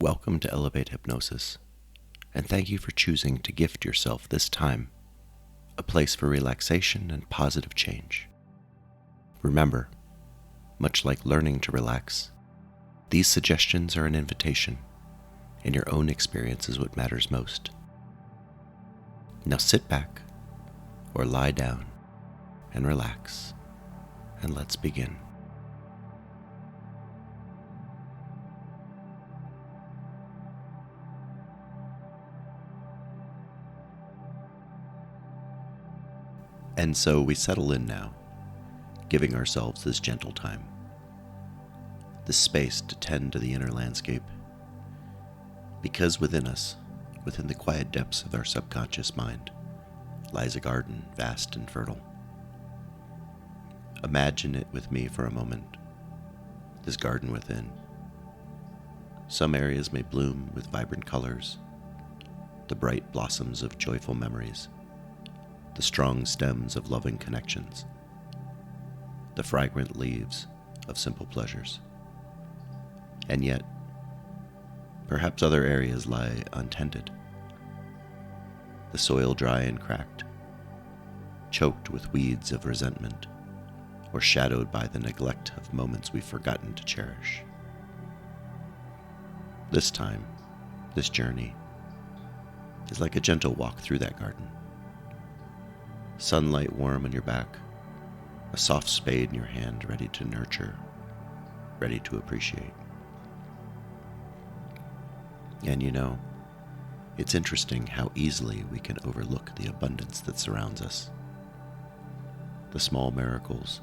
Welcome to Elevate Hypnosis, and thank you for choosing to gift yourself this time, a place for relaxation and positive change. Remember, much like learning to relax, these suggestions are an invitation, and your own experience is what matters most. Now sit back, or lie down, and relax, and let's begin. And so we settle in now, giving ourselves this gentle time, this space to tend to the inner landscape, because within us, within the quiet depths of our subconscious mind, lies a garden vast and fertile. Imagine it with me for a moment, this garden within. Some areas may bloom with vibrant colors, the bright blossoms of joyful memories, the strong stems of loving connections, the fragrant leaves of simple pleasures. And yet, perhaps other areas lie untended, the soil dry and cracked, choked with weeds of resentment, or shadowed by the neglect of moments we've forgotten to cherish. This time, this journey, is like a gentle walk through that garden. Sunlight warm on your back, a soft spade in your hand ready to nurture, ready to appreciate. And you know, it's interesting how easily we can overlook the abundance that surrounds us. The small miracles,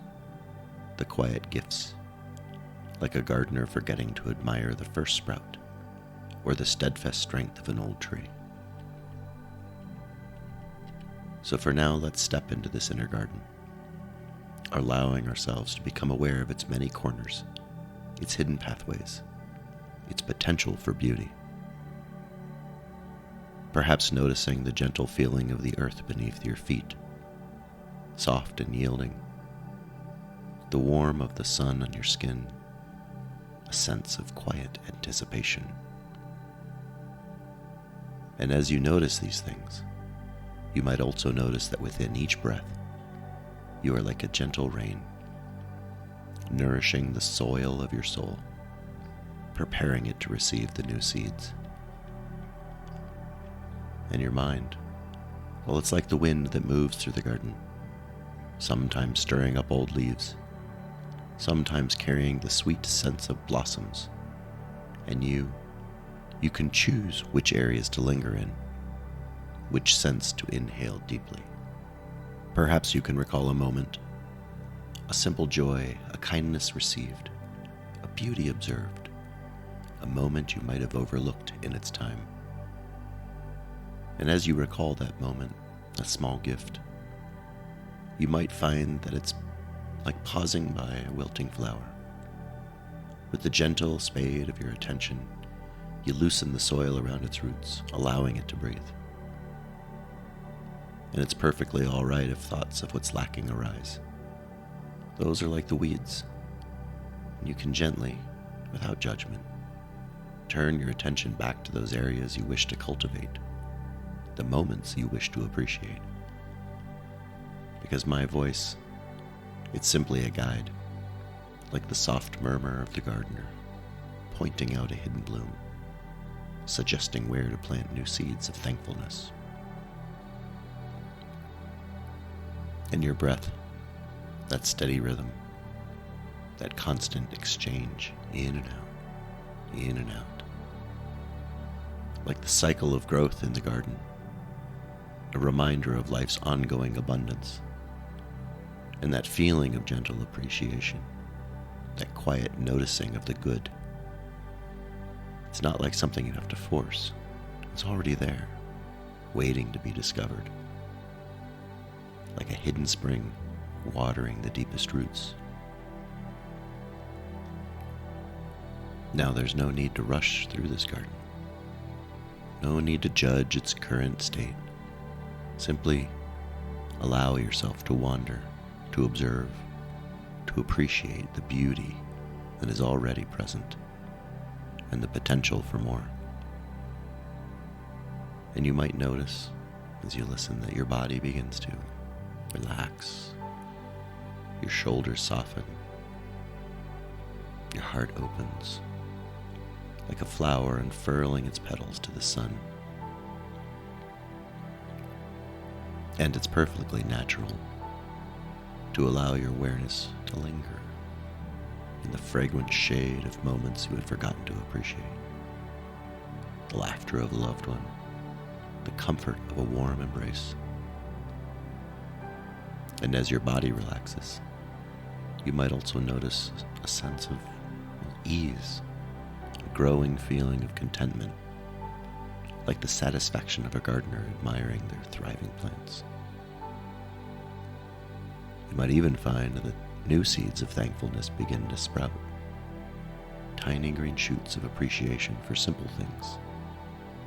the quiet gifts, like a gardener forgetting to admire the first sprout, or the steadfast strength of an old tree. So for now, let's step into this inner garden, allowing ourselves to become aware of its many corners, its hidden pathways, its potential for beauty. Perhaps noticing the gentle feeling of the earth beneath your feet, soft and yielding, the warmth of the sun on your skin, a sense of quiet anticipation. And as you notice these things, you might also notice that within each breath, you are like a gentle rain, nourishing the soil of your soul, preparing it to receive the new seeds. And your mind, well, it's like the wind that moves through the garden, sometimes stirring up old leaves, sometimes carrying the sweet scents of blossoms. And you can choose which areas to linger in, which scents to inhale deeply. Perhaps you can recall a moment, a simple joy, a kindness received, a beauty observed, a moment you might have overlooked in its time. And as you recall that moment, a small gift, you might find that it's like pausing by a wilting flower. With the gentle spade of your attention, you loosen the soil around its roots, allowing it to breathe. And it's perfectly all right if thoughts of what's lacking arise. Those are like the weeds, and you can gently, without judgment, turn your attention back to those areas you wish to cultivate, the moments you wish to appreciate. Because my voice, it's simply a guide, like the soft murmur of the gardener, pointing out a hidden bloom, suggesting where to plant new seeds of thankfulness. And your breath, that steady rhythm, that constant exchange in and out, in and out, like the cycle of growth in the garden, a reminder of life's ongoing abundance, and that feeling of gentle appreciation, that quiet noticing of the good. It's not like something you have to force. It's already there, waiting to be discovered. Like a hidden spring, watering the deepest roots. Now there's no need to rush through this garden. No need to judge its current state. Simply allow yourself to wander, to observe, to appreciate the beauty that is already present. and the potential for more. And you might notice as you listen that your body begins to relax, your shoulders soften, your heart opens like a flower unfurling its petals to the sun. And it's perfectly natural to allow your awareness to linger in the fragrant shade of moments you had forgotten to appreciate. The laughter of a loved one, the comfort of a warm embrace. And as your body relaxes, you might also notice a sense of ease, a growing feeling of contentment, like the satisfaction of a gardener admiring their thriving plants. You might even find that new seeds of thankfulness begin to sprout, tiny green shoots of appreciation for simple things,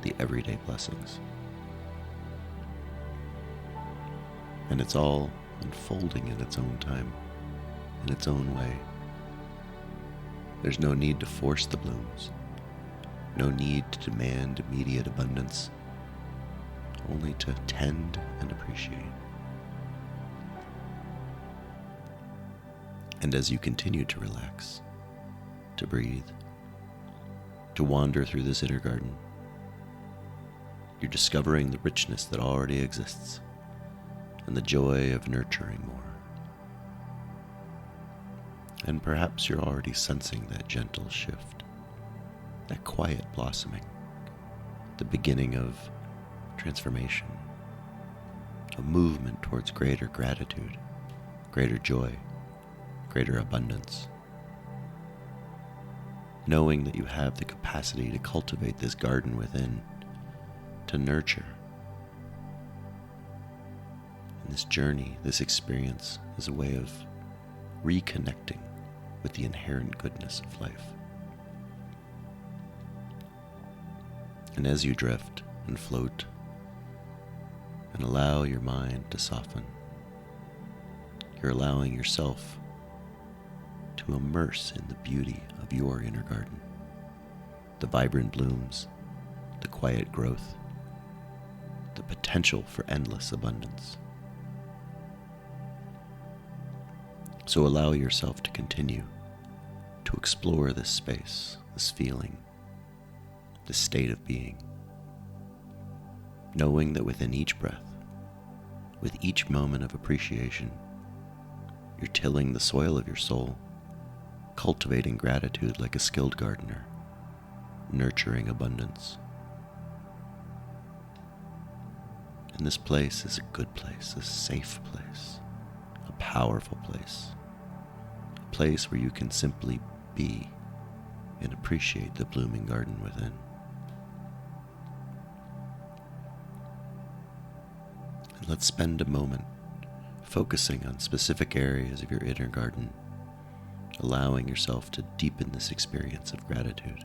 the everyday blessings. And it's all unfolding in its own time, in its own way. There's no need to force the blooms, no need to demand immediate abundance, only to tend and appreciate. And as you continue to relax, to breathe, to wander through this inner garden, you're discovering the richness that already exists and the joy of nurturing more. And perhaps you're already sensing that gentle shift, that quiet blossoming, the beginning of transformation, a movement towards greater gratitude, greater joy, greater abundance. Knowing that you have the capacity to cultivate this garden within, to nurture. And this journey, this experience, is a way of reconnecting with the inherent goodness of life. And as you drift and float and allow your mind to soften, you're allowing yourself to immerse in the beauty of your inner garden, the vibrant blooms, the quiet growth, the potential for endless abundance. So allow yourself to continue to explore this space, this feeling, this state of being, knowing that within each breath, with each moment of appreciation, you're tilling the soil of your soul, cultivating gratitude like a skilled gardener, nurturing abundance. And this place is a good place, a safe place, a powerful place, a place where you can simply be and appreciate the blooming garden within. And let's spend a moment focusing on specific areas of your inner garden, allowing yourself to deepen this experience of gratitude.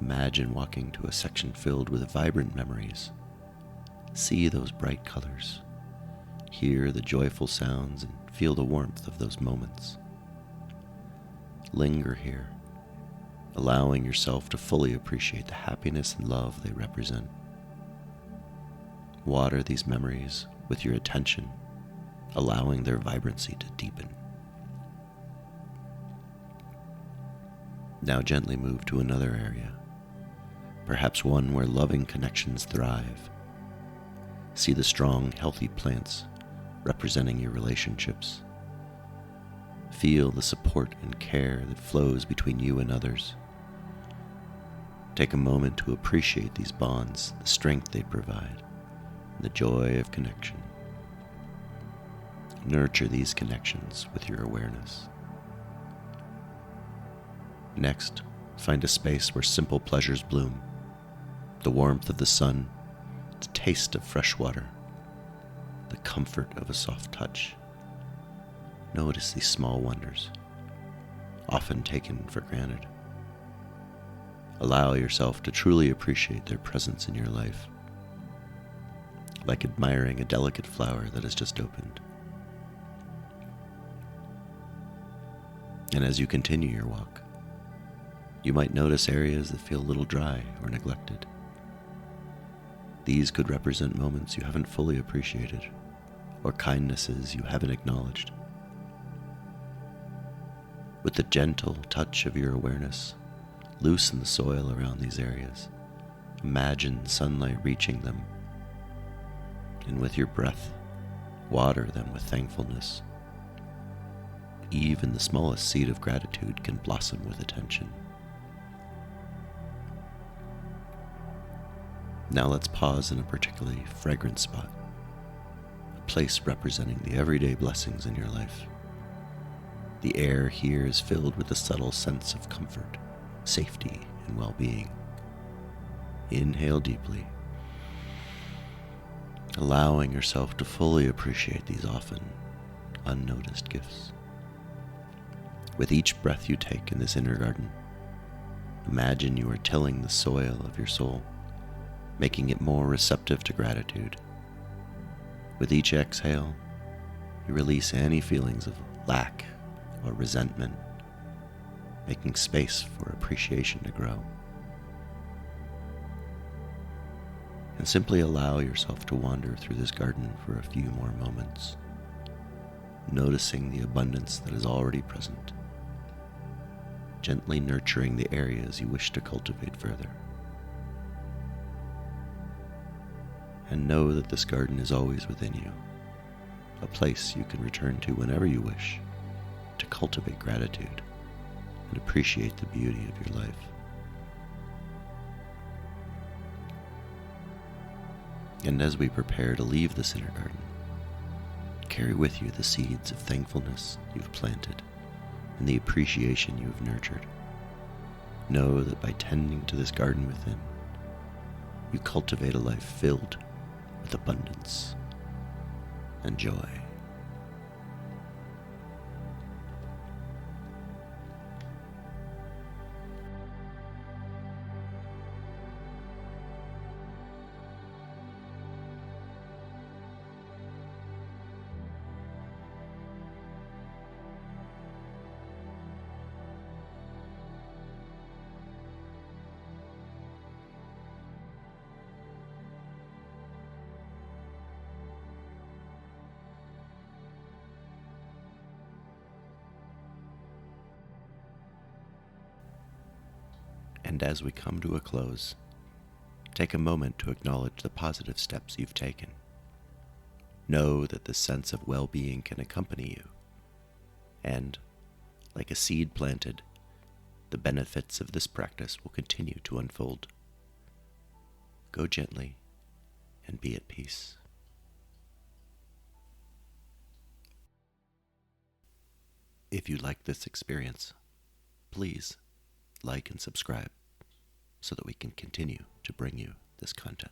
Imagine walking to a section filled with vibrant memories. See those bright colors, hear the joyful sounds, and feel the warmth of those moments. Linger here, allowing yourself to fully appreciate the happiness and love they represent. Water these memories with your attention, allowing their vibrancy to deepen. Now gently move to another area, perhaps one where loving connections thrive. See the strong, healthy plants representing your relationships. Feel the support and care that flows between you and others. Take a moment to appreciate these bonds, the strength they provide, and the joy of connection. Nurture these connections with your awareness. Next, find a space where simple pleasures bloom. The warmth of the sun, the taste of fresh water, the comfort of a soft touch. Notice these small wonders, often taken for granted. Allow yourself to truly appreciate their presence in your life, like admiring a delicate flower that has just opened. And as you continue your walk, You might notice areas that feel a little dry or neglected. These could represent moments you haven't fully appreciated, or kindnesses you haven't acknowledged. With the gentle touch of your awareness, loosen the soil around these areas. Imagine sunlight reaching them, and with your breath, water them with thankfulness. Even the smallest seed of gratitude can blossom with attention. Now let's pause in a particularly fragrant spot, a place representing the everyday blessings in your life. The air here is filled with a subtle sense of comfort, safety, and well-being. Inhale deeply, allowing yourself to fully appreciate these often unnoticed gifts. With each breath you take in this inner garden, imagine you are tilling the soil of your soul, making it more receptive to gratitude. With each exhale, you release any feelings of lack or resentment, making space for appreciation to grow. And simply allow yourself to wander through this garden for a few more moments, noticing the abundance that is already present, gently nurturing the areas you wish to cultivate further. And know that this garden is always within you, a place you can return to whenever you wish to cultivate gratitude and appreciate the beauty of your life. And as we prepare to leave this inner garden, carry with you the seeds of thankfulness you've planted and the appreciation you have nurtured. Know that by tending to this garden within, you cultivate a life filled with abundance and joy. And as we come to a close, take a moment to acknowledge the positive steps you've taken. Know that the sense of well-being can accompany you, and, like a seed planted, the benefits of this practice will continue to unfold. Go gently and be at peace. If you like this experience, please like and subscribe so that we can continue to bring you this content.